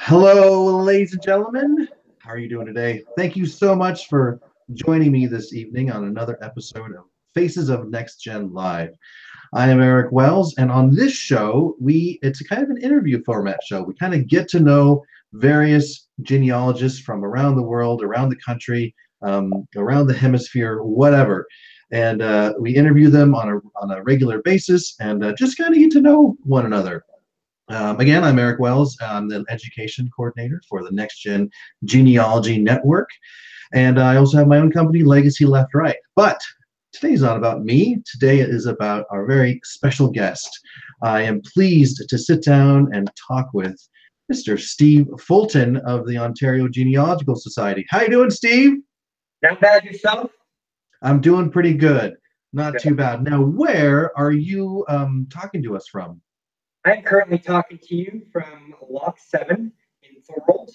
Hello, ladies and gentlemen. How are you doing today? Thank you so much for joining me this evening on another episode of Faces of NextGen Live. I am Eric Wells, and on this show, it's a kind of an interview format show. We kind of get to know various genealogists from around the world, around the country, around the hemisphere, whatever. And we interview them on a regular basis and just kind of get to know one another. Again, I'm Eric Wells. I'm the education coordinator for the NextGen Genealogy Network. And I also have my own company, Legacy Left Right. But today's not about me. Today is about our very special guest. I am pleased to sit down and talk with Mr. Steve Fulton of the Ontario Genealogical Society. How you doing, Steve? Not bad, yourself? I'm doing pretty good. Not too bad. Now, where are you talking to us from? I'm currently talking to you from Lock 7 in Thorold,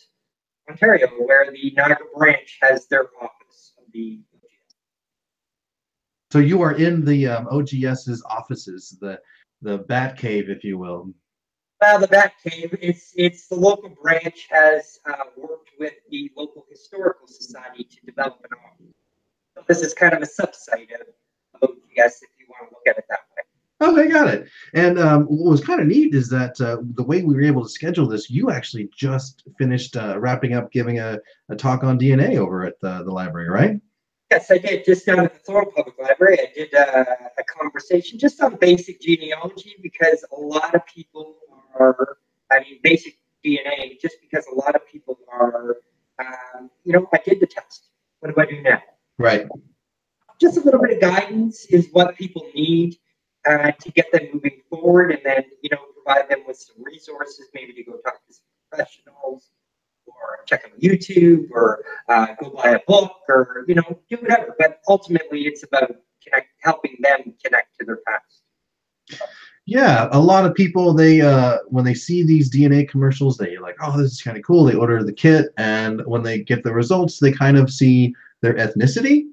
Ontario, where the Niagara Branch has their office of the OGS. So you are in the OGS's offices, the Batcave, if you will. Well, the Batcave, it's the local branch has worked with the local historical society to develop an office. So this is kind of a subsite of OGS, if you want to look at it that way. Okay, got it. And what was kind of neat is that the way we were able to schedule this, you actually just finished wrapping up giving a talk on DNA over at the library, right? Yes, I did. Just down at the Thorold Public Library, I did a conversation just on basic genealogy because a lot of people basic DNA, just because a lot of people are, I did the test. What do I do now? Right. Just a little bit of guidance is what people need. To get them moving forward, and then provide them with some resources, maybe to go talk to some professionals, or check on YouTube, or go buy a book, or do whatever. But ultimately, it's about helping them connect to their past. Yeah, a lot of people when they see these DNA commercials, they're like, "Oh, this is kind of cool." They order the kit, and when they get the results, they kind of see their ethnicity.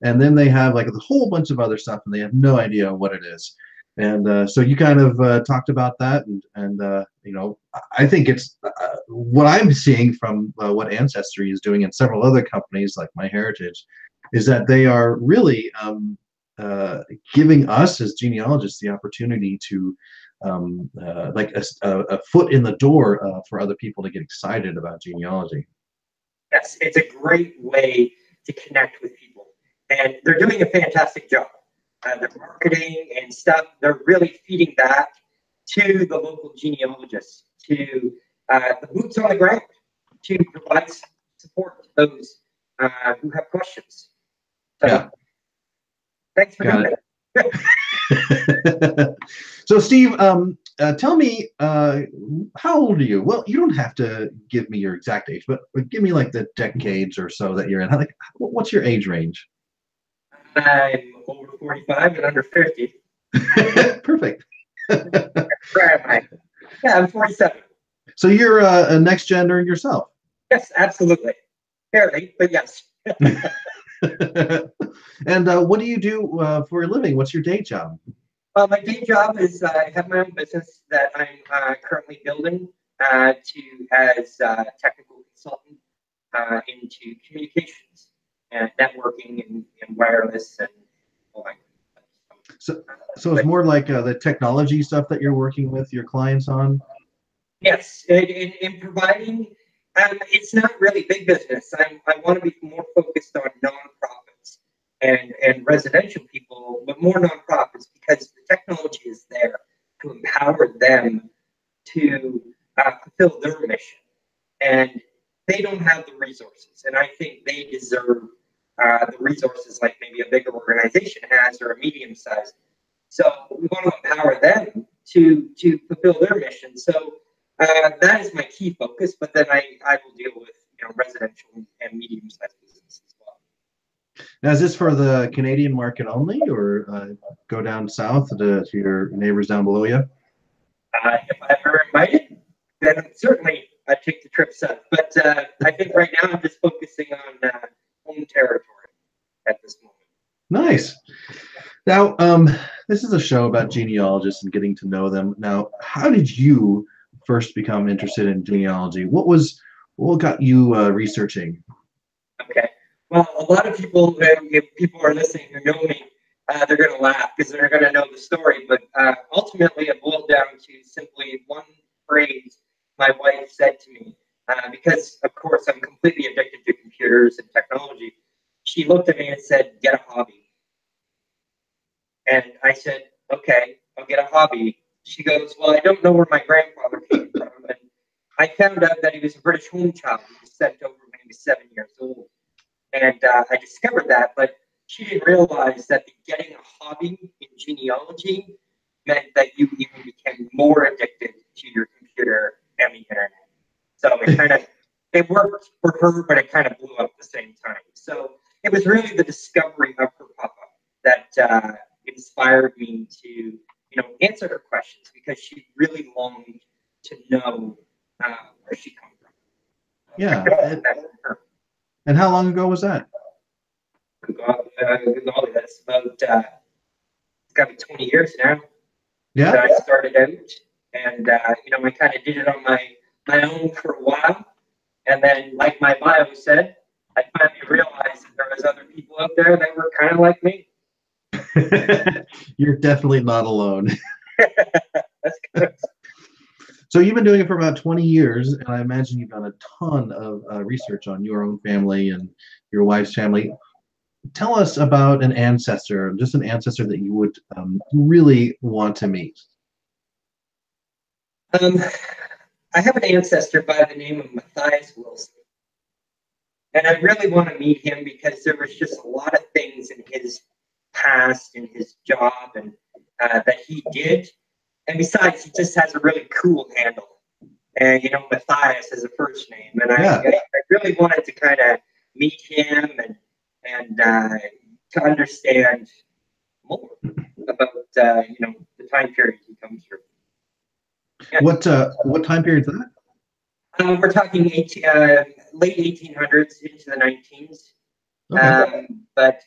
And then they have like a whole bunch of other stuff, and they have no idea what it is. And so you kind of talked about that, and I think it's what I'm seeing from what Ancestry is doing, and several other companies like MyHeritage, is that they are really giving us as genealogists the opportunity to like a foot in the door for other people to get excited about genealogy. Yes, it's a great way to connect with people. And they're doing a fantastic job. Their marketing and stuff, they're really feeding back to the local genealogists, to the boots on the ground, to provide support to those who have questions. So, yeah. Thanks for doing that. So, Steve, tell me, how old are you? Well, you don't have to give me your exact age, but give me like the decades or so that you're in. Like, what's your age range? I'm over 45 and under 50. Perfect. Where am I? Yeah, I'm 47. So you're a next gender yourself? Yes, absolutely. Barely, but yes. And what do you do for a living? What's your day job? My day job is I have my own business that I'm currently building as a technical consultant into communications and networking and wireless and all that. So it's more like the technology stuff that you're working with your clients on? Yes, in providing, it's not really big business. I want to be more focused on nonprofits and residential people, but more nonprofits because the technology is there to empower them to fulfill their mission. And they don't have the resources, and I think they deserve the resources like maybe a bigger organization has or a medium size. So we want to empower them to fulfill their mission. So that is my key focus, but then I will deal with residential and medium sized business as well. Now, is this for the Canadian market only, or go down south to your neighbors down below you? If I'm ever invited, then certainly I'd take the trip south. But I think right now I'm just focusing on home territory at this moment. Nice. Now, this is a show about genealogists and getting to know them. Now, how did you first become interested in genealogy? What got you researching? Okay. Well, a lot of people, if people are listening who know me, they're going to laugh because they're going to know the story. But ultimately, it boiled down to simply one phrase my wife said to me, because, of course, I'm completely addicted to computers and technology. She looked at me and said, "Get a hobby." And I said, "Okay, I'll get a hobby." She goes, "Well, I don't know where my grandfather came from." And I found out that he was a British home child. He was sent over when he was 7 years old. And I discovered that, but she didn't realize that getting a hobby in genealogy meant that you even became more addicted to your computer and the internet. So it worked for her, but it kind of blew up at the same time. So it was really the discovery of her papa that inspired me to, answer her questions, because she really longed to know where she comes from. Yeah. And how long ago was that? Golly, that's about it's got to be 20 years now. Yeah. That I started out, and I kind of did it on my own for a while, and then, like my bio said, I finally realized that there was other people out there that were kind of like me. You're definitely not alone. That's good. So you've been doing it for about 20 years, and I imagine you've done a ton of research on your own family and your wife's family. Tell us about an ancestor, just an ancestor that you would really want to meet. I have an ancestor by the name of Matthias Wilson. And I really want to meet him because there was just a lot of things in his past and his job and that he did. And besides, he just has a really cool handle. And, Matthias is a first name. And I really wanted to kind of meet him and to understand more about, the time period he comes through. Yeah. What time period is that? We're talking late 1800s into the 19s. Okay. But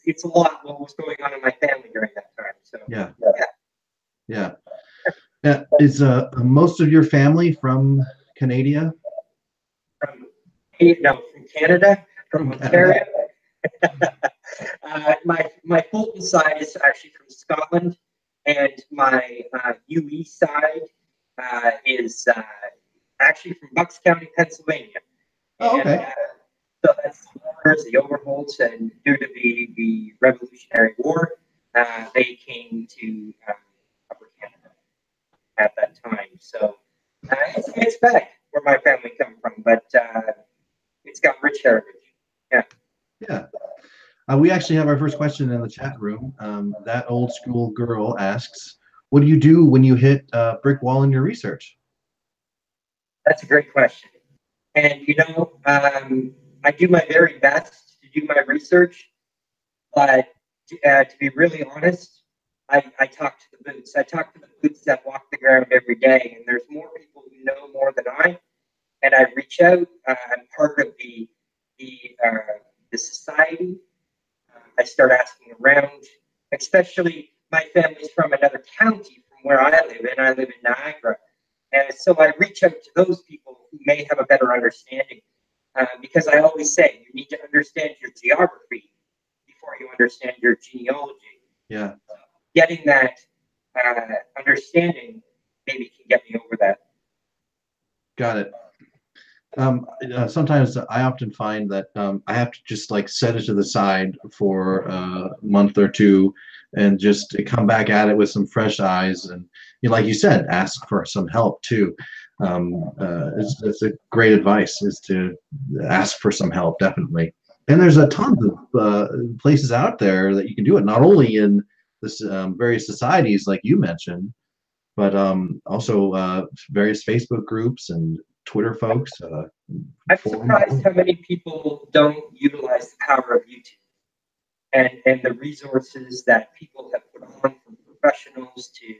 it's a lot what was going on in my family during that time. So yeah. Is most of your family from Canada? From Canada, from Ontario. My Fulton side is actually from Scotland, and my UE side is actually from Bucks County, Pennsylvania. Oh, okay. And, so that's the Overholts, and due to the Revolutionary War, they came to Upper Canada at that time. So it's a mixed bag where my family come from, but it's got rich heritage. Yeah. Yeah. We actually have our first question in the chat room. That old school girl asks, what do you do when you hit a brick wall in your research? That's a great question. And, I do my very best to do my research, but to be really honest, I talk to the boots. I talk to the boots that walk the ground every day, and there's more people who know more than I. And I reach out. I'm part of the society. I start asking around, especially my family's from another county from where I live, and I live in Niagara. And so I reach out to those people who may have a better understanding. Because I always say you need to understand your geography before you understand your genealogy. Yeah. Getting that understanding maybe can get me over that. Got it. Sometimes I often find that I have to just like set it to the side for a month or two and just come back at it with some fresh eyes. And like you said, ask for some help too. It's a great advice is to ask for some help, definitely. And there's a ton of places out there that you can do it, not only in this various societies like you mentioned, but also various Facebook groups and Twitter folks. I'm surprised how many people don't utilize the power of YouTube and the resources that people have put on, from professionals to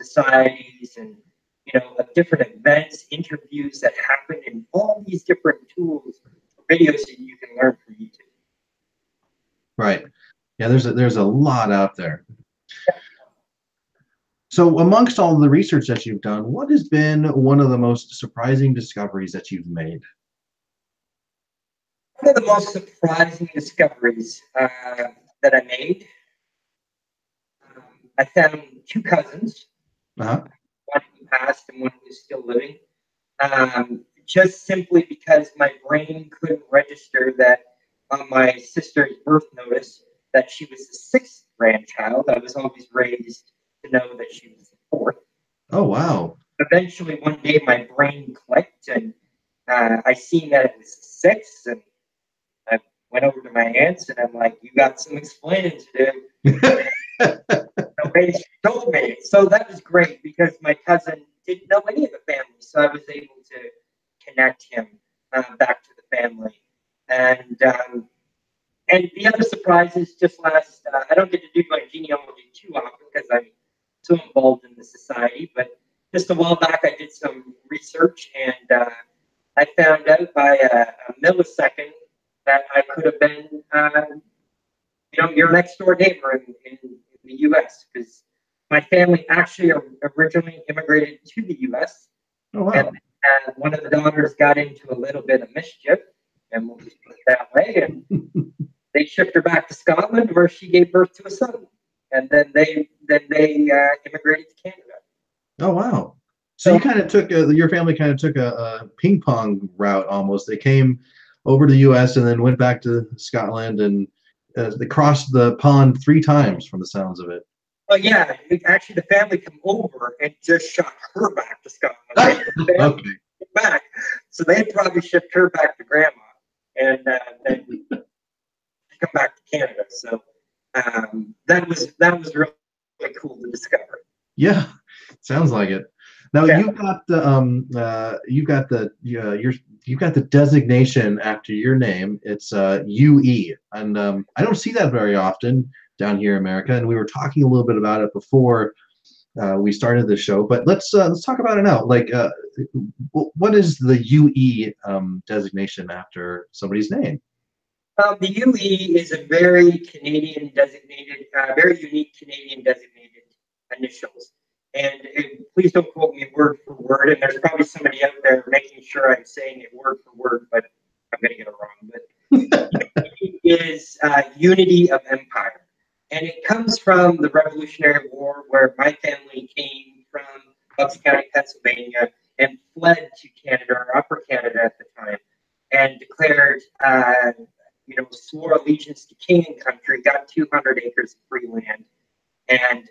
societies and of different events, interviews that happen, and all these different tools, videos that you can learn from YouTube. Right. Yeah, there's a lot out there. So amongst all the research that you've done, what has been one of the most surprising discoveries that you've made? One of the most surprising discoveries that I made, I found two cousins, Uh-huh. one who passed and one who is still living, just simply because my brain couldn't register that on my sister's birth notice that she was the sixth grandchild. I was always raised to know that she was the fourth. Oh, wow. Eventually, one day, my brain clicked, and I seen that it was six, and I went over to my aunts, and I'm like, "You got some explaining to do." The way she told me, so that was great because my cousin didn't know any of the family, so I was able to connect him back to the family, and the other surprise is just last. I don't get to do my genealogy too often because I'm so involved in the society, but just a while back I did some research and I found out by a millisecond that I could have been, your next door neighbor in the U.S. because my family actually originally immigrated to the U.S. Oh, wow. And one of the daughters got into a little bit of mischief, and we'll just put it that way, and they shipped her back to Scotland, where she gave birth to a son, and then they immigrated to Canada. Oh, wow. So you kind of took your family kind of took a ping pong route almost. They came over to the U.S. and then went back to Scotland, and they crossed the pond 3 times from the sounds of it. Well, yeah, actually, the family came over and just shot her back to Scotland. Okay. Back, so they probably shipped her back to grandma, and then come back to Canada. So that was really cool to discover. Yeah, sounds like it. Now Yeah. you've got the designation after your name. It's UE, and I don't see that very often down here in America. And we were talking a little bit about it before we started the show, but let's talk about it now. Like, what is the UE designation after somebody's name? The UE is a very Canadian designated, very unique Canadian designated initials. And please don't quote me word for word. And there's probably somebody out there making sure I'm saying it word for word, but I'm going to get it wrong. But UE is unity of empire. And it comes from the Revolutionary War, where my family came from Bucks County, Pennsylvania, and fled to Canada, or Upper Canada at the time, and declared swore allegiance to King and country, got 200 acres of free land. And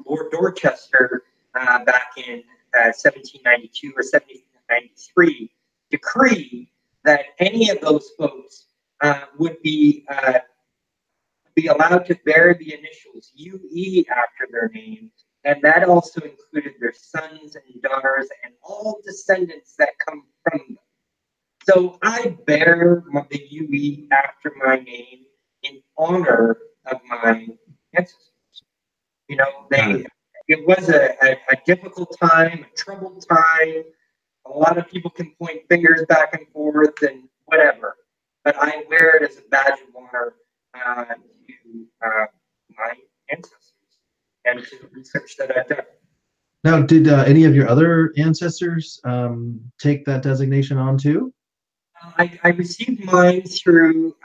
Lord Dorchester, back in 1792 or 1793, decreed that any of those folks would be allowed to bear the initials UE after their name. And that also included their sons and daughters and all descendants that come from them. So I bear the UE after my name in honor of my ancestors. It was a difficult time, a troubled time. A lot of people can point fingers back and forth and whatever, but I wear it as a badge of honor to my ancestors and to the research that I've done. Now, did any of your other ancestors take that designation on too? I received mine through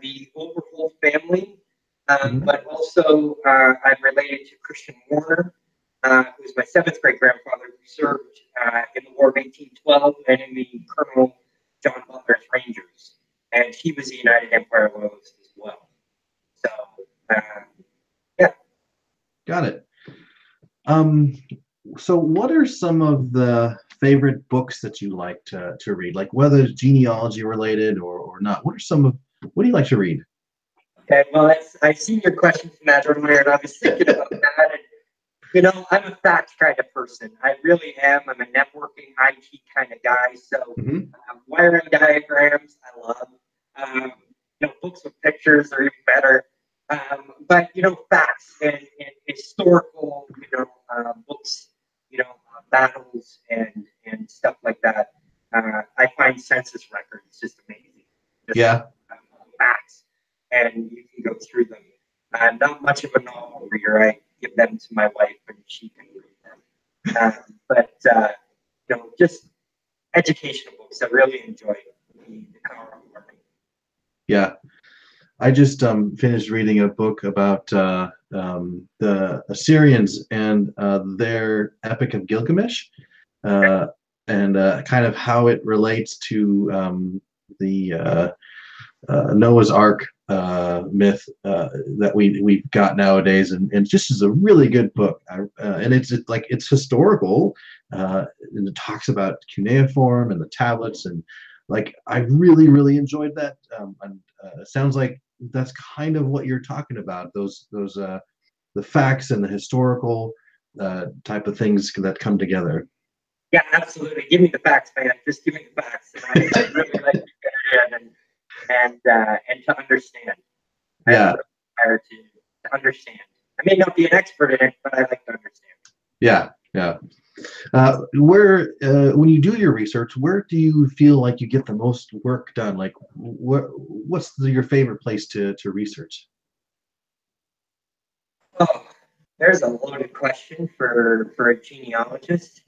the Overholt family, but also I'm related to Christian Warner, who's my seventh great grandfather, who served in the War of 1812 and in the Colonel John Butler's Rangers, and he was a United Empire Loyalist as well. So, yeah. Got it. So what are some of the favorite books that you like to read, like whether it's genealogy related or not? What do you like to read? Okay, well, I've seen your question from that earlier, and I was thinking about that. And, I'm a facts kind of person. I really am. I'm a networking IT kind of guy. So wiring diagrams, I love. Books with pictures are even better. But facts and historical, books, battles and stuff like that. I find census records just amazing. Just, facts, and you can go through them. I'm not much of a novel reader. I give them to my wife, Just educational books. I really enjoy the power of learning. Yeah, I just finished reading a book about the Assyrians and their Epic of Gilgamesh, and kind of how it relates to the Noah's Ark myth that we've got nowadays, and just is a really good book. And it's historical, and it talks about cuneiform and the tablets, and like I really enjoyed that. And it sounds like that's kind of what you're talking about. Those the facts and the historical type of things that come together. Yeah, absolutely. Give me the facts, man. Just give me the facts. And I really like to get in and to understand. Yeah. To understand. I may not be an expert in it, but I like to understand. Yeah. When you do your research, where do you feel like you get the most work done? Like, what's your favorite place to research? Oh, there's a loaded question for a genealogist.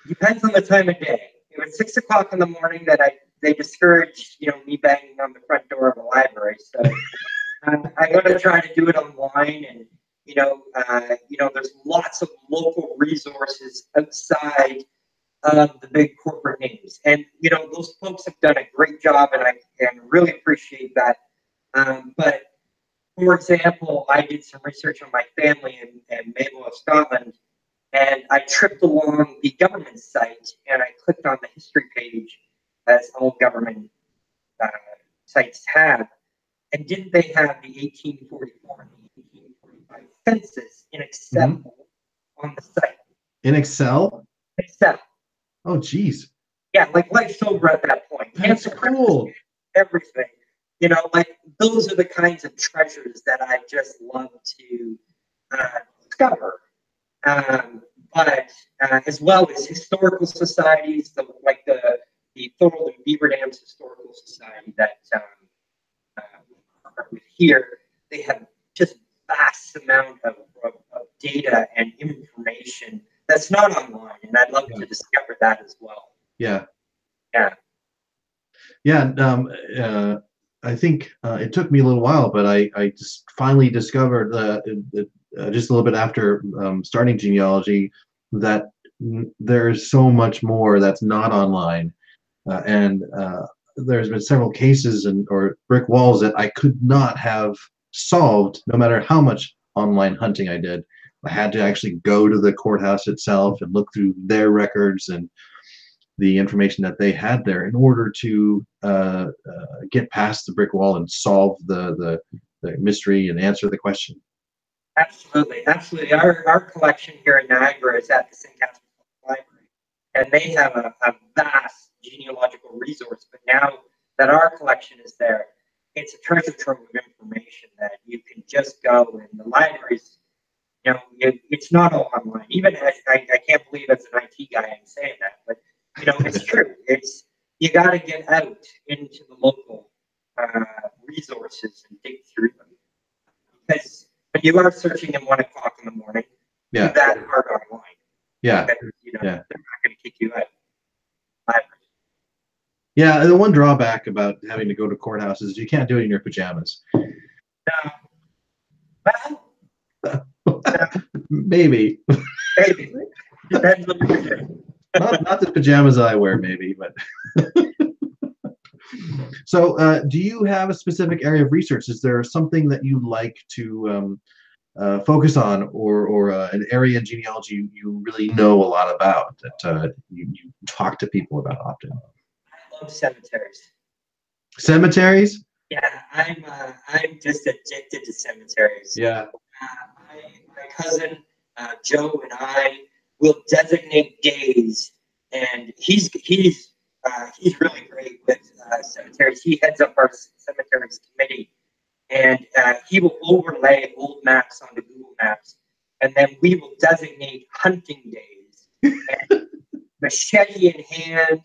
Depends on the time of day. It was 6 o'clock in the morning that they discouraged me banging on the front door of a library. So I got to try to do it online, and there's lots of local resources outside of the big corporate names, and those folks have done a great job, and I really appreciate that. But for example, I did some research on my family in Mabel of Scotland. And I tripped along the government site and I clicked on the history page, as all government sites have. And didn't they have the 1844 and the 1845 census in Excel on the site? In Excel? Excel. Oh, geez. Yeah, like life's over at that point. That's cool. Everything. Like those are the kinds of treasures that I just love to discover. But as well as historical societies, like the Thorold and Beaver Dams Historical Society that with here, they have just vast amount of data and information that's not online, and I'd love to discover that as well. Yeah. I think it took me a little while, but I just finally discovered just a little bit after starting genealogy that there's so much more that's not online, and there's been several cases or brick walls that I could not have solved no matter how much online hunting I did. I had to actually go to the courthouse itself and look through their records and the information that they had there in order to get past the brick wall and solve the mystery and answer the question. Absolutely. Our collection here in Niagara is at the St. Catharines Library, and they have a vast genealogical resource. But now that our collection is there, it's a treasure trove of information that you can just go, and the libraries, it's not all online. Even I can't believe as an IT guy I'm saying that, but it's true. You got to get out into the local resources and dig through them, because when you are searching at 1 o'clock in the morning, do that hard online. Yeah. Because, they're not going to kick you out. Yeah, the one drawback about having to go to courthouses is you can't do it in your pajamas. Maybe. Depends on what you're doing. Not the pajamas I wear, maybe, but. So, do you have a specific area of research? Is there something that you like to focus on, or an area in genealogy you really know a lot about that you talk to people about often? I love cemeteries. Cemeteries? Yeah, I'm just addicted to cemeteries. Yeah. My cousin Joe and I will designate days, and he's really great with cemeteries. He heads up our cemeteries committee, and he will overlay old maps onto Google Maps, and then we will designate hunting days, and machete in hand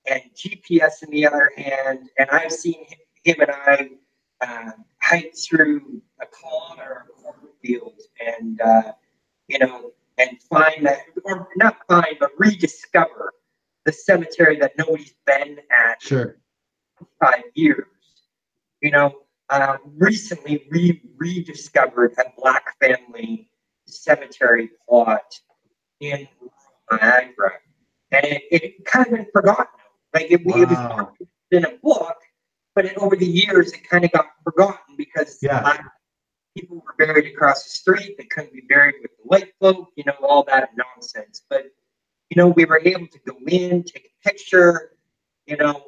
and GPS in the other hand. And I've seen him and I hike through a kilometer of cornfield and find that, or not find, but rediscover the cemetery that nobody's been at Sure. 5 years. You know, recently we rediscovered a Black family cemetery plot in Niagara, and it kind of been forgotten. Like it was in a book, but over the years it kind of got forgotten because Black people were buried across the street. They couldn't be buried with the white folk, you know, all that nonsense. But you know, we were able to go in, take a picture, you know,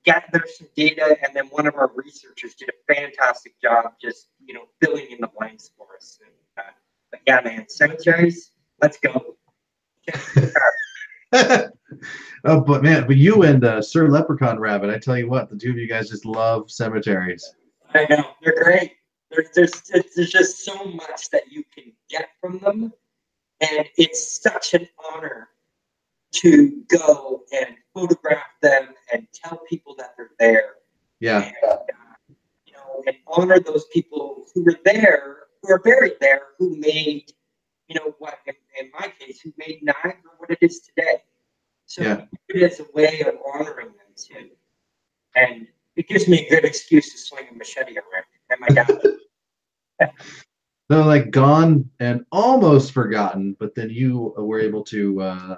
gather some data, and then one of our researchers did a fantastic job just, you know, filling in the blanks for us. And, but yeah, man, cemeteries, let's go. Oh, but you and Sir Leprechaun Rabbit, I tell you what, the two of you guys just love cemeteries. I know, they're great. There's just so much that you can get from them, and it's such an honor to go and photograph them and tell people that they're there. Yeah. And, you know, and honor those people who were there, who are buried there, who made, you know, what in my case, who made Niagara what it is today. So it is a way of honoring them too. And it gives me a good excuse to swing a machete around. And my dad. They're like gone and almost forgotten, but then you were able to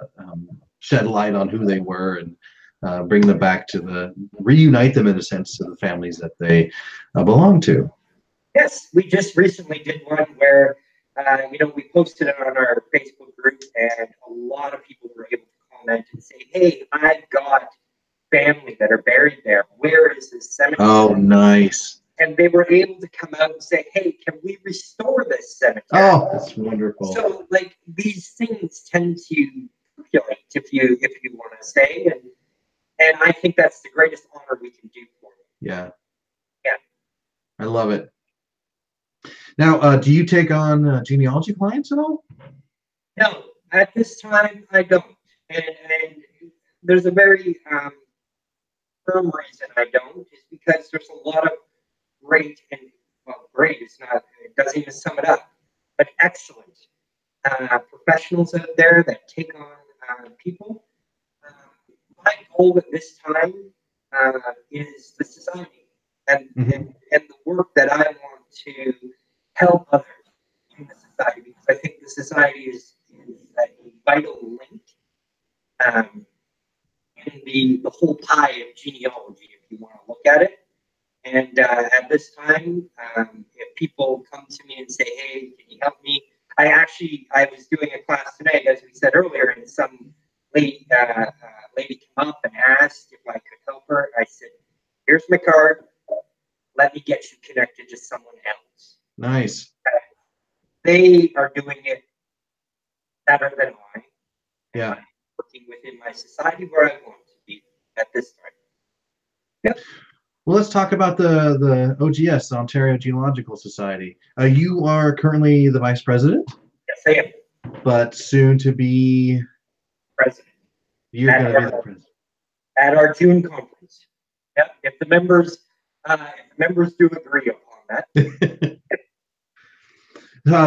shed light on who they were and bring them back to reunite them in a sense to the families that they belong to. Yes, we just recently did one where, you know, we posted it on our Facebook group, and a lot of people were able to comment and say, "Hey, I've got family that are buried there. Where is this cemetery?" Oh, nice. And they were able to come out and say, "Hey, can we restore this cemetery?" Oh, that's wonderful. So, like, these things tend to percolate, if you want to say, and I think that's the greatest honor we can do for them. Yeah. Yeah. I love it. Now, do you take on genealogy clients at all? No, at this time I don't, and there's a very firm reason I don't, is because there's a lot of great, and well, great is not, it doesn't even sum it up, but excellent professionals out there that take on people. My goal at this time is the society and the work that I want to help others in the society, because I think the society is a vital link in the whole pie of genealogy, if you want to look at it. And at this time, if people come to me and say, "Hey, can you help me?" I was doing a class today, as we said earlier, and some lady came up and asked if I could help her. I said, "Here's my card. Let me get you connected to someone else." Nice. They are doing it better than I. Yeah. I'm working within my society where I want to be at this time. Yep. Well, let's talk about the OGS, the Ontario Genealogical Society. You are currently the vice president. Yes, I am. But soon to be president. You're going to be the president at our June conference. Yep. If the members do agree upon that.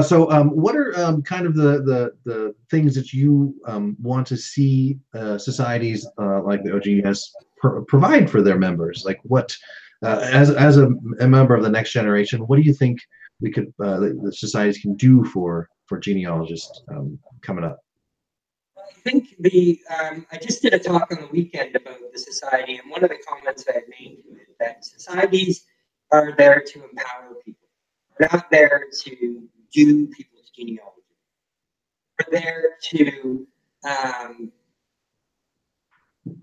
So what are kind of the things that you want to see societies like the OGS provide for their members? Like what, as a member of the next generation, what do you think we could the societies can do for genealogists coming up? I think I just did a talk on the weekend about the society, and one of the comments I made to it, that societies are there to empower people. They're not there to do people's genealogy. They're there to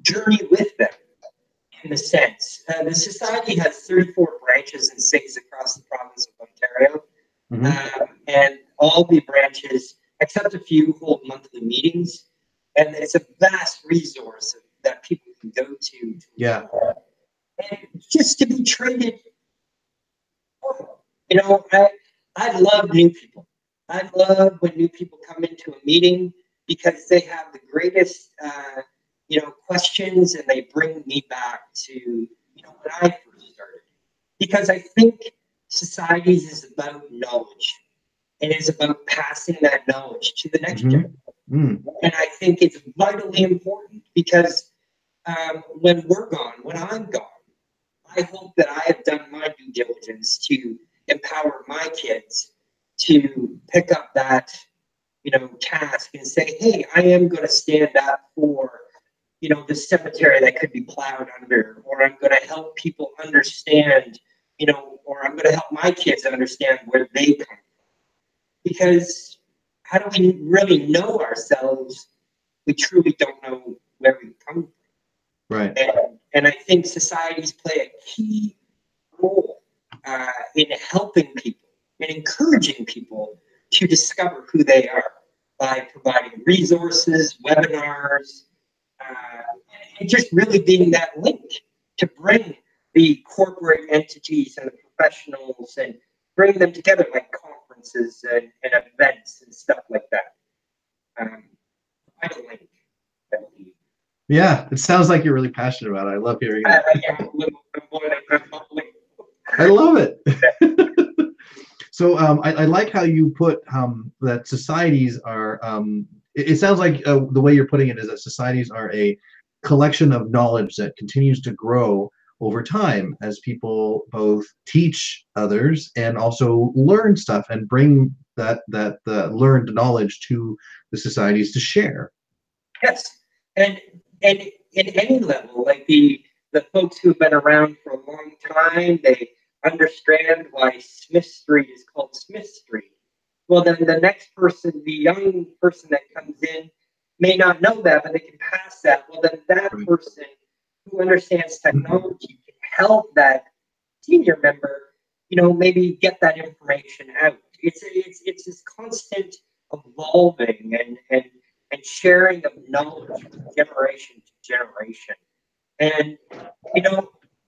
journey with them, in the sense. The society has 34 branches and SIGs across the province of Ontario. And all the branches, except a few, hold monthly meetings. And it's a vast resource that people can go to. Yeah. And just to be treated, you know, I love new people. I love when new people come into a meeting, because they have the greatest, questions, and they bring me back to, when I first started. Because I think societies is about knowledge. and it's about passing that knowledge to the next Mm-hmm. generation. And I think it's vitally important because when we're gone, when I'm gone, I hope that I have done my due diligence to empower my kids to pick up that, task and say, hey, I am going to stand up for, the cemetery that could be plowed under, or I'm going to help people understand, or I'm going to help my kids understand where they come from. Because how do we really know ourselves? We truly don't know where we come from. Right. And I think societies play a key role in helping people and encouraging people to discover who they are by providing resources, webinars, and just really being that link to bring the corporate entities and the professionals and bring them together like conferences and events and stuff like that. I don't like that. Yeah, it sounds like you're really passionate about it. I love hearing it. I love it. So I like how you put that societies are, it sounds like the way you're putting it is that societies are a collection of knowledge that continues to grow over time as people both teach others and also learn stuff and bring that learned knowledge to the societies to share. Yes, and in any level, like the folks who've been around for a long time, they understand why Smith Street is called Smith Street. Well, then the next person, the young person that comes in, may not know that, but they can pass that. Well, then that person who understands technology can help that senior member, maybe get that information out. It's this constant evolving and sharing of knowledge from generation to generation. And,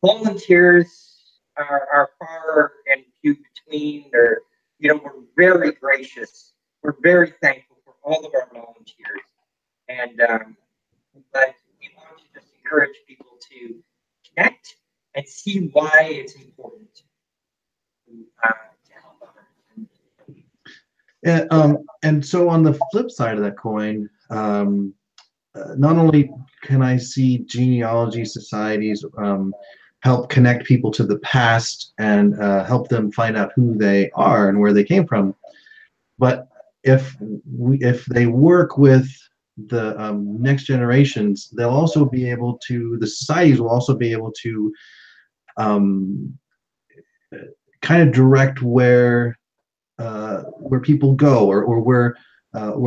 volunteers are far and few between. We're very gracious. We're very thankful for all of our volunteers. And, but we want to just encourage people to connect and see why it's important to help others. And so on the flip side of that coin, not only can I see genealogy societies help connect people to the past and help them find out who they are and where they came from, but if they work with the next generations, they'll also be able to, the societies will also be able to kind of direct where people go, or where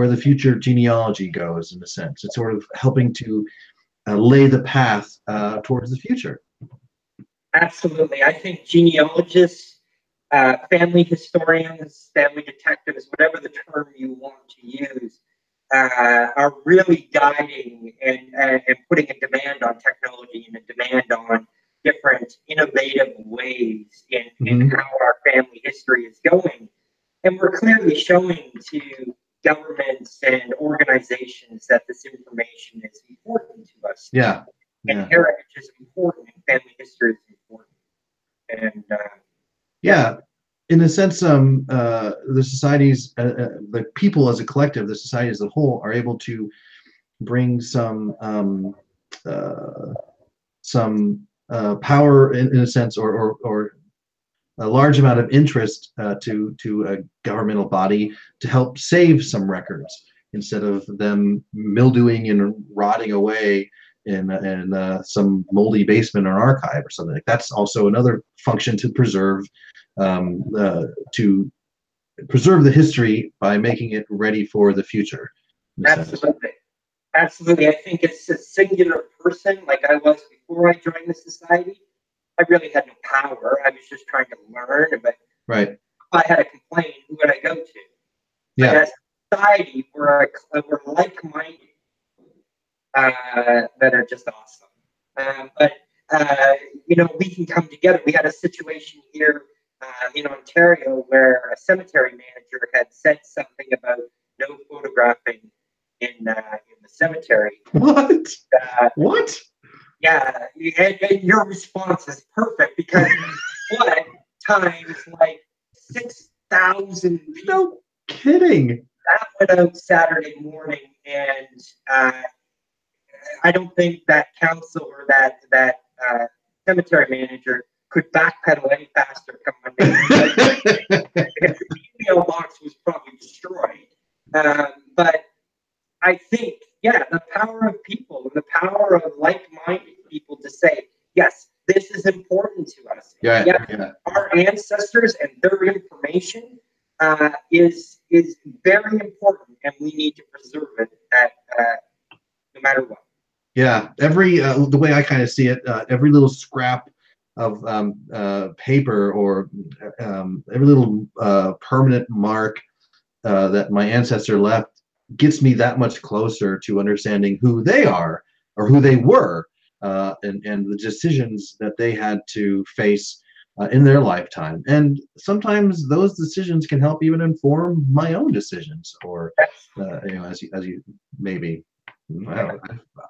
the future genealogy goes, in a sense. It's sort of helping to lay the path towards the future. Absolutely. I think genealogists, family historians, family detectives, whatever the term you want to use, are really guiding and putting a demand on technology and a demand on different innovative ways in how our family history is going. And we're clearly showing to governments and organizations that this information is important to us. Yeah. And heritage is important, and family history is important. And yeah, in a sense, the societies, the people as a collective, the society as a whole, are able to bring some power, in a sense, or a large amount of interest to a governmental body to help save some records instead of them mildewing and rotting away in some moldy basement or archive or something. Like that's also another function to preserve the history by making it ready for the future. Absolutely. Absolutely. I think it's a singular person like I was before I joined the society. I really had no power. I was just trying to learn. But right. If I had a complaint, who would I go to? Yeah. But as a society, we're like-minded that are just awesome. But we can come together. We had a situation here in Ontario where a cemetery manager had said something about no photographing in the cemetery. What? What? Yeah, and your response is perfect because what times like 6,000 people kidding. That went out Saturday morning, and I don't think that council or that cemetery manager could backpedal any faster come Monday. Because the email box was probably destroyed. But I think, yeah, the power of people and the power of like-minded people to say, yes, this is important to us. Yeah. Our ancestors and their information is very important, and we need to preserve it no matter what. Yeah, every the way I kind of see it, every little scrap of paper or every little permanent mark that my ancestor left gets me that much closer to understanding who they are or who they were, and the decisions that they had to face in their lifetime. And sometimes those decisions can help even inform my own decisions, or as you maybe.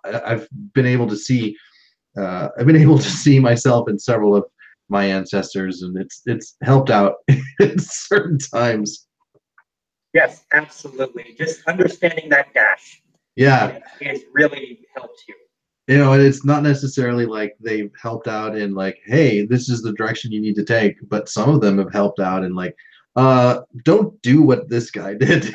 I've been able to see myself in several of my ancestors, and it's helped out in certain times. Yes, absolutely. Just understanding that dash. Yeah, has really helped you. You know, it's not necessarily like they've helped out in like, hey, this is the direction you need to take, but some of them have helped out in like, don't do what this guy did.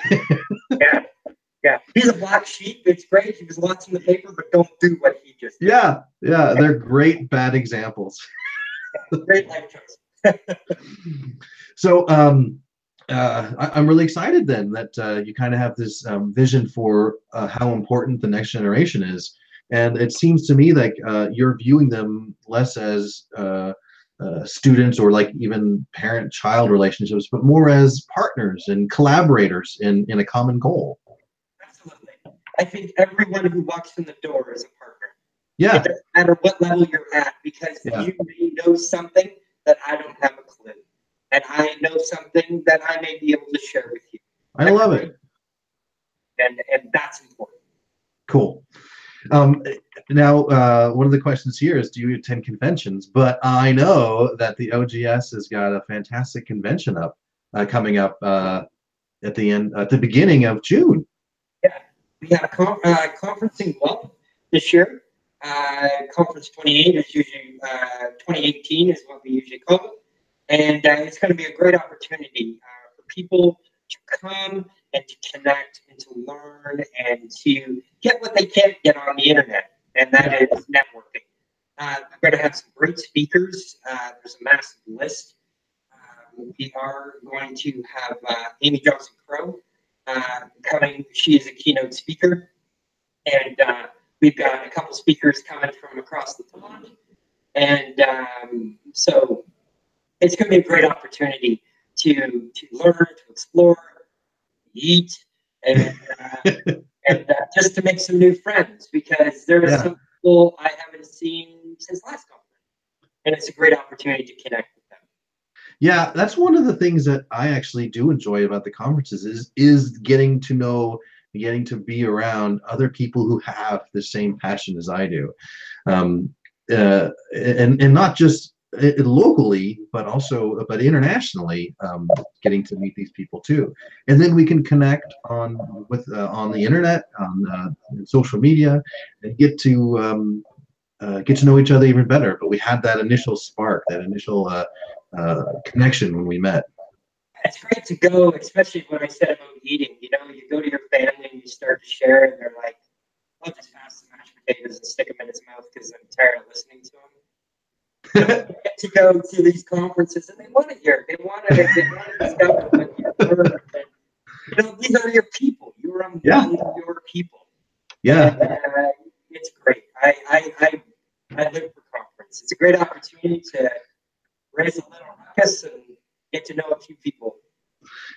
Yeah, he's a black sheep. It's great. He was lots in the paper, but don't do what he just did. Yeah, they're great bad examples. Great life choice. So I'm really excited then that you kind of have this vision for how important the next generation is. And it seems to me like you're viewing them less as students or like even parent-child relationships, but more as partners and collaborators in a common goal. Absolutely. I think everyone who walks in the door is a partner. Yeah. It doesn't matter what level you're at, because you may know something that I don't have a clue. And I know something that I may be able to share with you. I love it. And that's important. Cool. Now, one of the questions here is, do you attend conventions? But I know that the OGS has got a fantastic convention coming up at the beginning of June. Yeah, we have conferencing well this year. Conference 28 is usually 2018 is what we usually call it, and it's going to be a great opportunity for people to come and to connect and to learn and to get what they can't get on the internet, and that is networking. We're going to have some great speakers. There's a massive list. We are going to have Amy Johnson-Crow coming. She is a keynote speaker, and we've got a couple speakers coming from across the pond, and so it's going to be a great opportunity to learn, to explore, eat, and just to make some new friends, because there are some people I haven't seen since last conference, and it's a great opportunity to connect with them. Yeah, that's one of the things that I actually do enjoy about the conferences is getting to know, getting to be around other people who have the same passion as I do, and not just locally, but internationally, getting to meet these people too, and then we can connect on the internet, on social media, and get to know each other even better. But we had that initial spark, that initial connection when we met. It's great to go, especially when I said about eating. You know, you go to your family and you start to share, and they're like, "I'll just pass the mashed potatoes and stick them in his mouth because I'm tired of listening to him." You get to go to these conferences, and they want to hear. They want to discover what you've heard. And, you know, these are your people. You're among your people. Yeah. And, it's great. I live for conference. It's a great opportunity to raise a little ruckus and get to know a few people.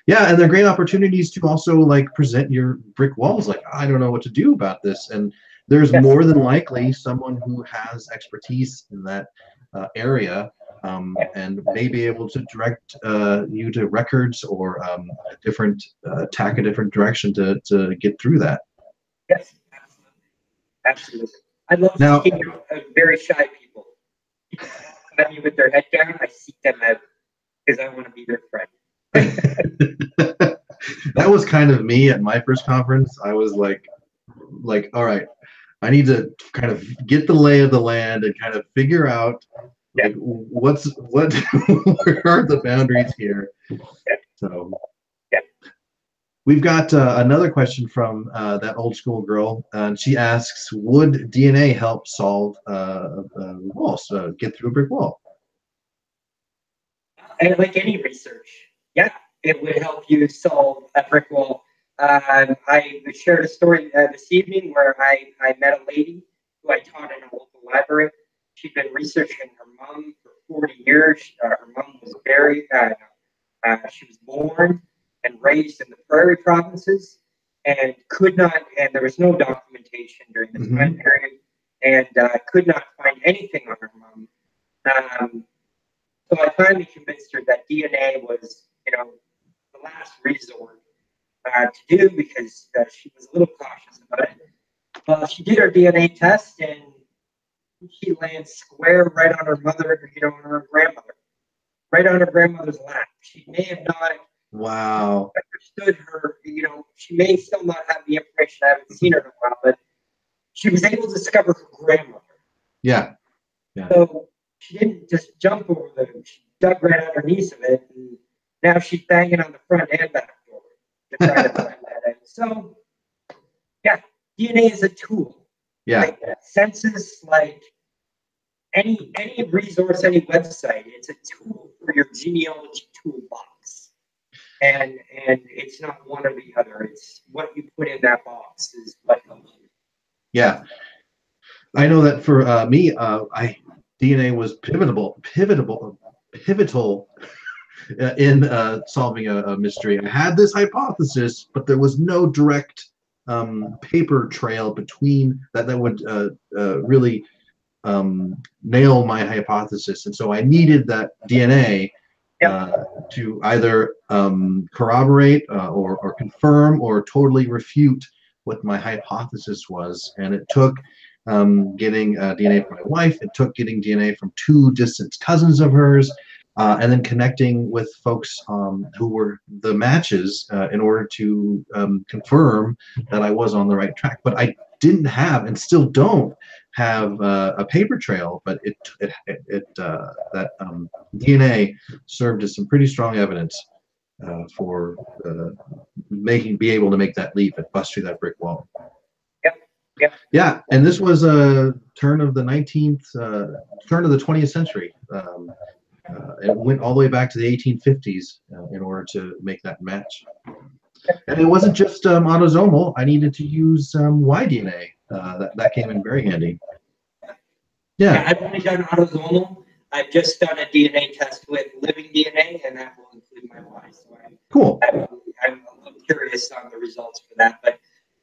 Yeah, and they're great opportunities to also like present your brick walls. Like, I don't know what to do about this, and there's more than likely someone who has expertise in that area, and may be able to direct you to records or a different direction to get through that. Yes, absolutely. I love seeking out very shy people. People come at me with their head down. I seek them out because I want to be their friend. That was kind of me at my first conference. I was like, all right, I need to kind of get the lay of the land and kind of figure out like what where are the boundaries here. So we've got another question from that old school girl, and she asks, would DNA help solve walls, get through a brick wall? And like any research, yeah, it would help you solve a brick wall. I shared a story this evening where I met a lady who I taught in a local library. She'd been researching her mom for 40 years. Her mom was buried. She was born and raised in the prairie provinces and could not, and there was no documentation during this time period, and could not find anything on her mom. So I finally convinced her that DNA was, the last resort to do because she was a little cautious about it. Well, she did her DNA test and she landed square right on her mother, on her grandmother, right on her grandmother's lap. She may have not understood her, she may still not have the information. I haven't seen her in a while, but she was able to discover her grandmother. Yeah. So she didn't just jump over them. She dug right underneath of it, and now she's banging on the front and back door to try to find that out. So, yeah, DNA is a tool. Yeah. Like census, like any resource, any website, it's a tool for your genealogy toolbox. And it's not one or the other. It's what you put in that box is what helps you. Yeah. I know that for me, DNA was pivotal in solving a mystery. I had this hypothesis, but there was no direct paper trail between that would really nail my hypothesis. And so I needed that DNA to either corroborate or confirm or totally refute what my hypothesis was. And it took getting DNA from my wife. It took getting DNA from 2 distant cousins of hers, and then connecting with folks who were the matches in order to confirm that I was on the right track. But I didn't have, and still don't have, a paper trail. But that DNA served as some pretty strong evidence for be able to make that leap and bust through that brick wall. Yeah, and this was a turn of the 20th century. It went all the way back to the 1850s in order to make that match. And it wasn't just autosomal. I needed to use Y-DNA. That came in very handy. Yeah, I've only done autosomal. I've just done a DNA test with living DNA, and that will include my Y. So cool. I'm a little curious on the results for that, but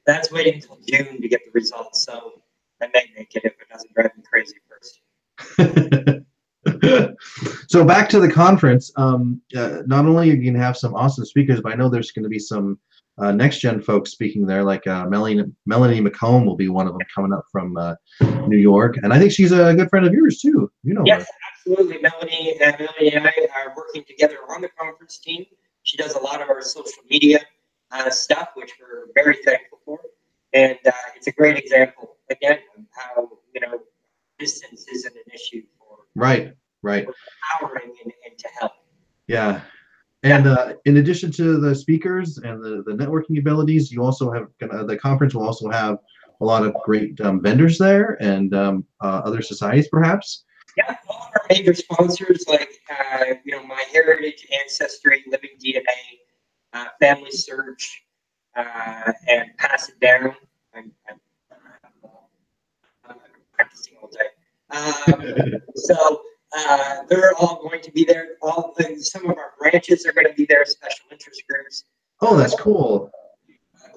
that's waiting until June to get the results. So I may make it if it doesn't drive me crazy first. So back to the conference. Not only are you going to have some awesome speakers, but I know there's going to be some NextGen folks speaking there, like Melanie McComb will be one of them coming up from New York. And I think she's a good friend of yours too. Yes, absolutely. Melanie and I are working together on the conference team. She does a lot of our social media stuff, which we're very thankful for. And it's a great example, again, of how, distance isn't an issue for empowering and to help. Yeah. And in addition to the speakers and the networking abilities, you also have the conference will also have a lot of great vendors there and other societies, perhaps. Yeah, all of our major sponsors like My Heritage, Ancestry, Living DNA, Family Search, and Pass It Down. I'm practicing all day. So they're all going to be there. Some of our branches are going to be there, special interest groups. Oh, that's cool.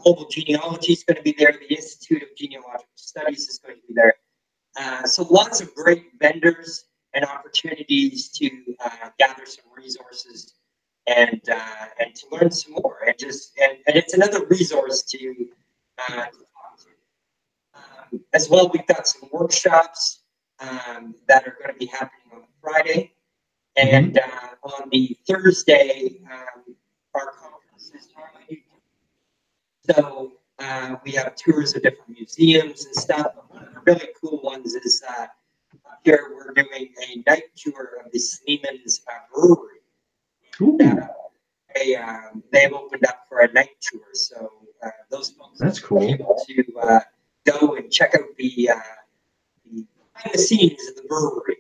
Global Genealogy is going to be there. The Institute of Genealogical Studies is going to be there. So lots of great vendors and opportunities to gather some resources and to learn some more. And it's another resource to talk to. As well, we've got some workshops that are going to be happening on Friday. And on the Thursday, our conference is normally do. So we have tours of different museums and stuff. One of the really cool ones is here we're doing a night tour of the Sleeman's Brewery. They've opened up for a night tour, so those folks That's cool. are able to go and check out the behind the scenes of the brewery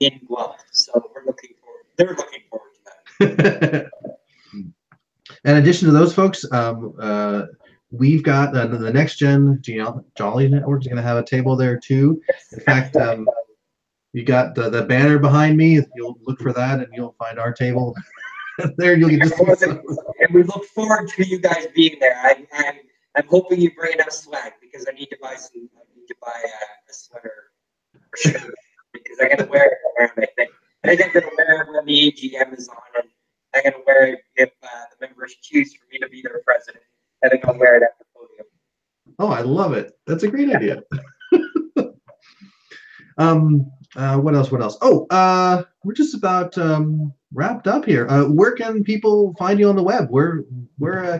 in Guelph. So they're looking forward to that. In addition to those folks, we've got the NextGen Genealogy Network is going to have a table there too. In fact, you got the banner behind me. If you'll look for that, and you'll find our table there. You'll get and we look forward to you guys being there. I'm hoping you bring enough swag because I need to buy a sweater for sure because I got to wear it around. I think I'm going to wear it when the AGM is on, and I'm going to wear it if the members choose for me to be their president. I think I'll wear it at the podium. Oh, I love it. That's a great idea. What else? Oh, we're just about wrapped up here. Where can people find you on the web? Where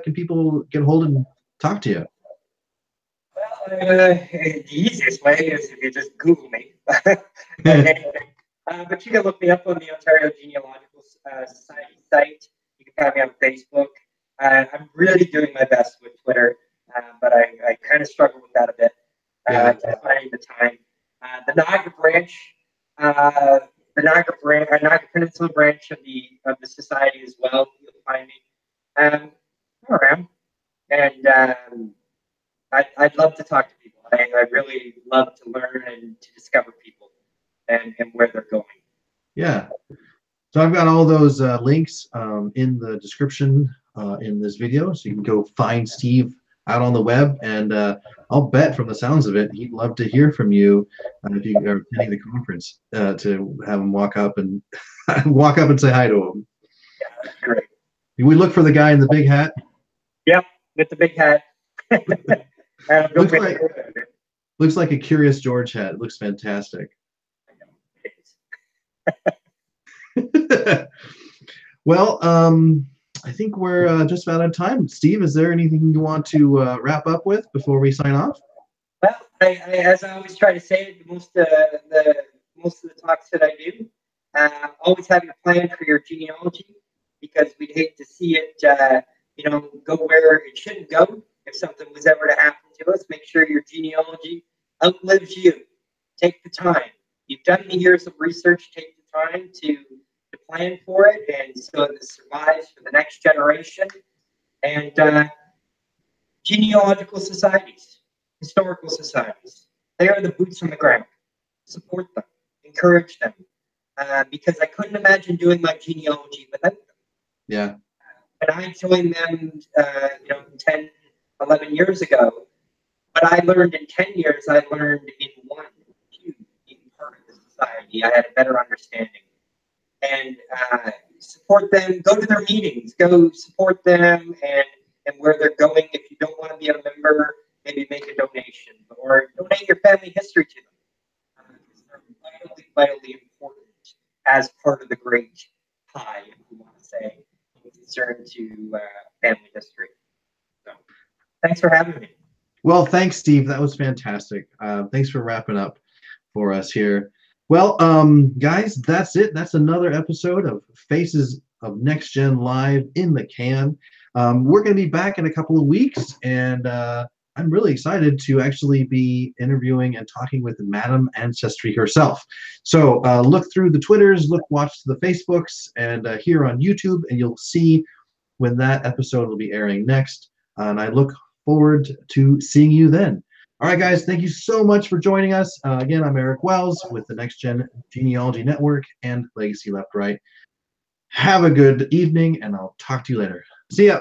can people get hold and talk to you? Well, the easiest way is if you just Google me. But you can look me up on the Ontario Genealogical Society site. You can find me on Facebook. I'm really doing my best with Twitter, but I kind of struggle with that a bit. Just finding the time. The Niagara branch, the Niagara Peninsula Branch of the Society as well. You'll find me around, and I'd love to talk to people. I really love to learn and to discover people and where they're going. Yeah. So I've got all those links in the description in this video, so you can go find Steve out on the web, and I'll bet from the sounds of it, he'd love to hear from you if you are attending the conference to have him walk up and say hi to him. Yeah, that's great. We look for the guy in the big hat. Yep, with the big hat. Looks like a Curious George hat. It looks fantastic. Well, I think we're just about out of time. Steve, is there anything you want to wrap up with before we sign off? Well, as I always try to say, most of the talks that I do, always have your plan for your genealogy, because we'd hate to see it, go where it shouldn't go. If something was ever to happen to us, make sure your genealogy outlives you. Take the time. You've done the years of research. Take the time to plan for it, and so it survives for the next generation. And genealogical societies, historical societies, they are the boots on the ground. Support them, encourage them, because I couldn't imagine doing my genealogy without them. Yeah. And I joined them, 10, 11 years ago. But I learned in 10 years, I learned in 1, 2, being part of the society. I had a better understanding. And support them, go to their meetings, go support them and where they're going. If you don't want to be a member, maybe make a donation or donate your family history to them. They're vitally important as part of the great pie, if you want to say, concerned to family history. So, thanks for having me. Well, thanks, Steve. That was fantastic. Thanks for wrapping up for us here. Well, guys, that's it. That's another episode of Faces of NextGen Live in the can. We're going to be back in a couple of weeks, and I'm really excited to actually be interviewing and talking with Madam Ancestry herself. So look through the Twitters, watch the Facebooks, and here on YouTube, and you'll see when that episode will be airing next. And I look forward to seeing you then. All right, guys, thank you so much for joining us. Again, I'm Eric Wells with the NextGen Genealogy Network and Legacy Left Right. Have a good evening, and I'll talk to you later. See ya.